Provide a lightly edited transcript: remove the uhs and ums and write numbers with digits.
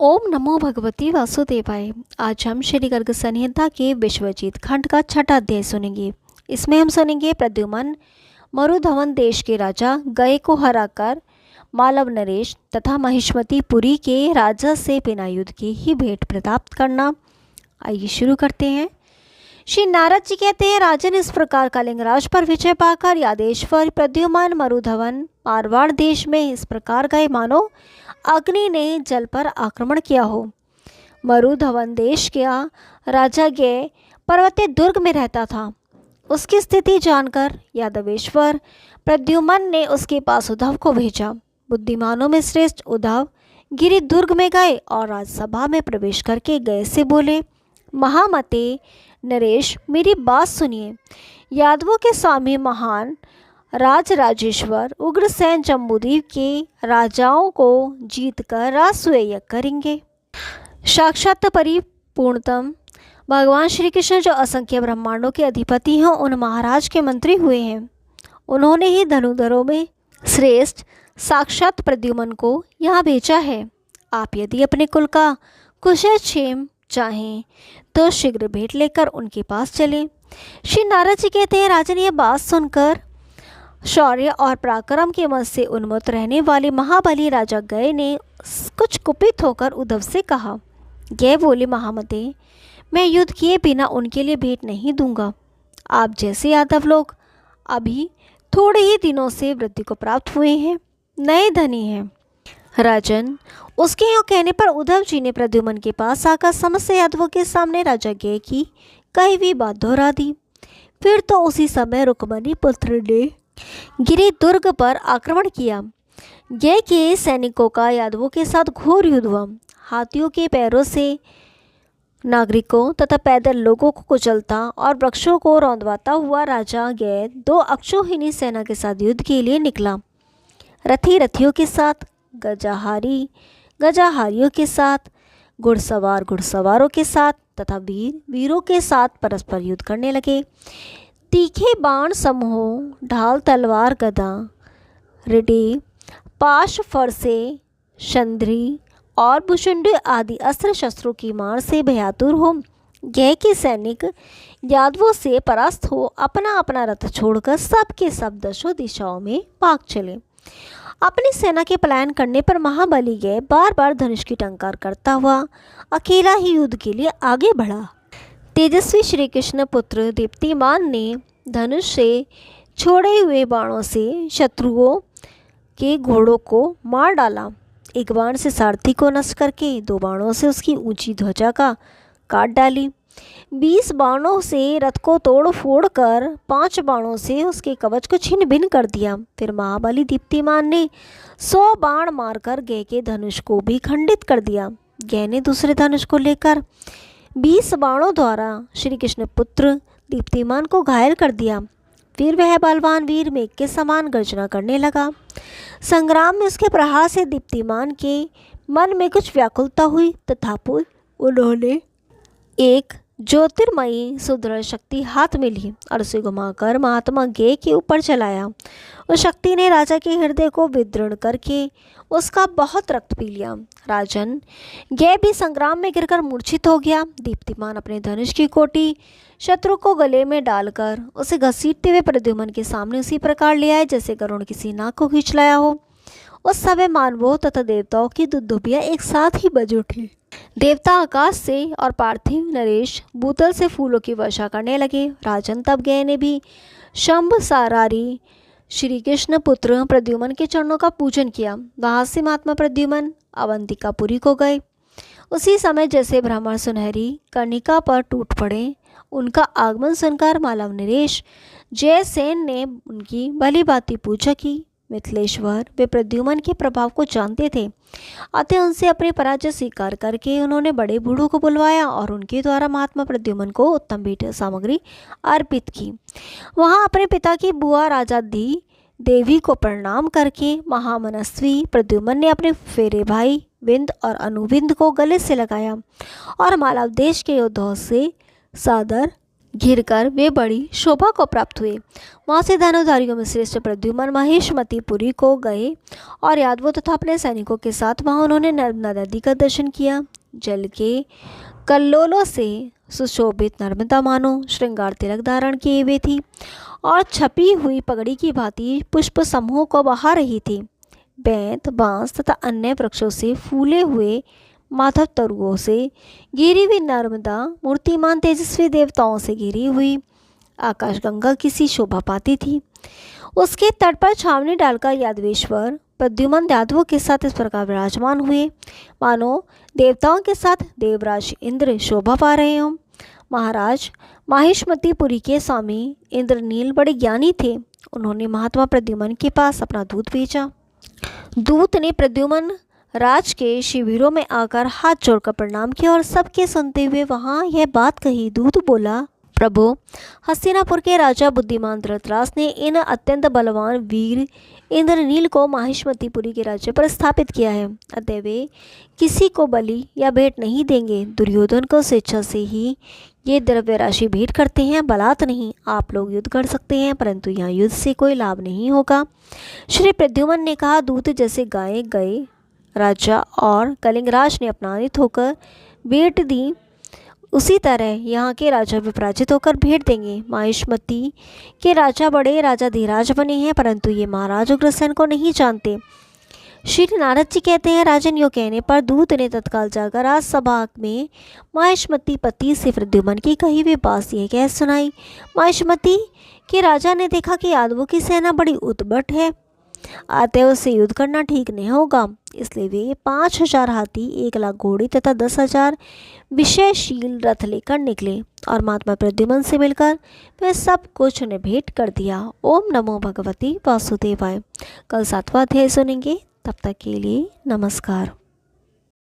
ओम नमो भगवती वासुदेवाय। आज हम श्री गर्ग संहिता के विश्वजीत खंड का छठा अध्याय सुनेंगे। इसमें हम सुनेंगे प्रद्युमन मरुधवन देश के राजा गए को हराकर मालव नरेश तथा महिष्मतीपुरी के राजा से बिना युद्ध के ही भेंट प्राप्त करना। आइए शुरू करते हैं। श्री नारद जी कहते हैं, राजन इस प्रकार कलिंगराज पर विजय पाकर यादेश्वर प्रद्युमन मरुधवन मारवाड़ देश में इस प्रकार गए मानो अग्नि ने जल पर आक्रमण किया हो। मरुधवन देश का राजा गय पर्वतीय दुर्ग में रहता था। उसकी स्थिति जानकर यादवेश्वर प्रद्युमन ने उसके पास उद्धव को भेजा। बुद्धिमानों में श्रेष्ठ उद्धव गिरि दुर्ग में गए और राजसभा में प्रवेश करके गए से बोले, महामते नरेश, मेरी बात सुनिए। यादवों के स्वामी महान राजराजेश्वर उग्रसेन जम्बूद्वीप के राजाओं को जीतकर राजसूय करेंगे। साक्षात परिपूर्णतम भगवान श्री कृष्ण जो असंख्य ब्रह्मांडों के अधिपति हैं, उन महाराज के मंत्री हुए हैं। उन्होंने ही धनुधरों में श्रेष्ठ साक्षात प्रद्युमन को यहाँ भेजा है। आप यदि अपने कुल का कुशल क्षेम चाहें तो शीघ्र भेंट लेकर उनके पास चलें। श्री नारद जी कहते हैं, राजन यह बात सुनकर शौर्य और पराक्रम के मन से उन्मत्त रहने वाले महाबली राजा गए ने कुछ कुपित होकर उद्धव से कहा। गए बोले, महामते, मैं युद्ध किए बिना उनके लिए भेंट नहीं दूंगा। आप जैसे यादव लोग अभी थोड़े ही दिनों से वृद्धि को प्राप्त हुए हैं, नए धनी हैं। राजन, उसके यूँ कहने पर उद्धव जी ने प्रद्युमन के पास आकर समस्त यादवों के सामने राजा गय की कही हुई बात दोहरा दी। फिर तो उसी समय रुक्मणी पुत्र ने गिरि दुर्ग पर आक्रमण किया। गय के सैनिकों का यादवों के साथ घोर युद्ध हुआ। हाथियों के पैरों से नागरिकों तथा पैदल लोगों को कुचलता और वृक्षों को रौंदवाता हुआ राजा गय 2 अक्षौहिणी सेना के साथ युद्ध के लिए निकला। रथी रथियों के साथ, गजाहारी गजाहारियों के साथ, घुड़सवार घुड़सवारों के साथ तथा वीर वीरों के साथ परस्पर युद्ध करने लगे। तीखे बाण समूहों, ढाल तलवार गदा रिडी पाश फरसे शंद्री और भुषुंड आदि अस्त्र शस्त्रों की मार से भयातुर हो गए के सैनिक यादवों से परास्त हो अपना अपना रथ छोड़कर सब के सब दशों दिशाओं में भाग चले। अपनी सेना के पलायन करने पर महाबली गए बार बार धनुष की टंकार करता हुआ अकेला ही युद्ध के लिए आगे बढ़ा। तेजस्वी श्री कृष्ण पुत्र दीप्तिमान ने धनुष से छोड़े हुए बाणों से शत्रुओं के घोड़ों को मार डाला। एक बाण से सारथी को नष्ट करके 2 बाणों से उसकी ऊंची ध्वजा का काट डाली। 20 बाणों से रथ को तोड़ फोड़ कर 5 बाणों से उसके कवच को छिन्न भिन्न कर दिया। फिर महाबली दीप्तिमान ने 100 बाण मारकर गय के धनुष को भी खंडित कर दिया। गय ने दूसरे धनुष को लेकर 20 बाणों द्वारा श्री कृष्ण पुत्र दीप्तिमान को घायल कर दिया। फिर वह बलवान वीर मेघ के समान गर्जना करने लगा। संग्राम में उसके प्रहार से दीप्तिमान के मन में कुछ व्याकुलता हुई, तथापि उन्होंने एक ज्योतिर्मयी सुदृढ़ शक्ति हाथ में ली और उसे घुमाकर महात्मा गय के ऊपर चलाया। उस शक्ति ने राजा के हृदय को विदीर्ण करके उसका बहुत रक्त पी लिया। राजन, गय भी संग्राम में गिरकर मूर्छित हो गया। दीप्तिमान अपने धनुष की कोटी शत्रु को गले में डालकर उसे घसीटते हुए प्रद्युमन के सामने उसी प्रकार ले आए जैसे गरुड़ किसी नाग को खींच लाया हो। उस समय मानवों तथा देवताओं की दुदुभियां एक साथ ही बज उठी। देवता आकाश से और पार्थिव नरेश भूतल से फूलों की वर्षा करने लगे। राजन, तब गय ने भी शंभ सारारी श्री कृष्ण पुत्र प्रद्युमन के चरणों का पूजन किया। वहाँ से महात्मा प्रद्युमन अवंतिकापुरी को गए। उसी समय जैसे भ्रमर सुनहरी कर्णिका पर टूट पड़े, उनका आगमन सुनकर मालव नरेश जयसेन ने उनकी भली भांति पूजा की। मिथिलेश्वर वे प्रद्युमन के प्रभाव को जानते थे, अतः उनसे अपने पराजय स्वीकार करके उन्होंने बड़े बूढ़ों को बुलवाया और उनके द्वारा महात्मा प्रद्युमन को उत्तम भेंट सामग्री अर्पित की। वहाँ अपने पिता की बुआ राजाधी देवी को प्रणाम करके महामनस्वी प्रद्युमन ने अपने फेरे भाई विंद और अनुविंद को गले से लगाया और मालव देश के योद्धाओं से सादर घिरकर वे बड़ी शोभा को प्राप्त हुए। वहाँ से धनुधारियों में श्रेष्ठ प्रद्युम्न माहिष्मतीपुरी को गए और यादवों तथा अपने सैनिकों के साथ वहाँ उन्होंने नर्मदा नदी का दर्शन किया। जल के कल्लोलों से सुशोभित नर्मदा मानो श्रृंगार तिलक धारण किए हुए थी और छपी हुई पगड़ी की भांति पुष्प समूह को बहा रही थी। बेंत, बांस तथा अन्य वृक्षों से फूले हुए माधव तरुओं से घिरी हुई नर्मदा मूर्तिमान तेजस्वी देवताओं से घिरी हुई आकाशगंगा की सी शोभा पाती थी। उसके तट पर छावनी डालकर यादवेश्वर प्रद्युम्न यादवों के साथ इस प्रकार विराजमान हुए मानो देवताओं के साथ देवराज इंद्र शोभा पा रहे हों। महाराज माहिष्मतीपुरी के स्वामी इंद्रनील बड़े ज्ञानी थे। उन्होंने महात्मा प्रद्युम्न के पास अपना दूत भेजा। दूत ने प्रद्युम्न राज के शिविरों में आकर हाथ जोड़कर प्रणाम किया और सबके सुनते हुए वहाँ यह बात कही। दूत बोला, प्रभु, हस्तिनापुर के राजा बुद्धिमान धृतराष्ट्र ने इन अत्यंत बलवान वीर इंद्रनील को माहिष्मतीपुरी के राज्य पर स्थापित किया है। अतः वे किसी को बलि या भेंट नहीं देंगे। दुर्योधन को स्वेच्छा से ही ये द्रव्य राशि भेंट करते हैं, बलात् नहीं। आप लोग युद्ध कर सकते हैं, परंतु यहाँ युद्ध से कोई लाभ नहीं होगा। श्री प्रद्युम्न ने कहा, दूत जैसे गाये गए राजा और कलिंगराज ने अपमानित होकर भेंट दी, उसी तरह यहाँ के राजा भी पराजित होकर भेंट देंगे। माहिष्मती के राजा बड़े राजा धीराज बने हैं, परंतु ये महाराज उग्रसेन को नहीं जानते। श्री नारद जी कहते हैं, राजन यो कहने पर दूत ने तत्काल जाकर राजसभा में माहिष्मती पति से प्रद्युम्न की कही हुई बात यह कह सुनाई। माहिष्मती के राजा ने देखा कि यादवों की सेना बड़ी उद्भट है, अतः उससे युद्ध करना ठीक नहीं होगा। इसलिए वे 5000 हाथी, 1 लाख घोड़े तथा 10,000 विषयशील रथ लेकर निकले और महात्मा प्रद्युम्न से मिलकर वह सब कुछ उन्हें भेंट कर दिया। ओम नमो भगवती वासुदेवाय। कल 7वां अध्याय सुनेंगे। तब तक के लिए नमस्कार।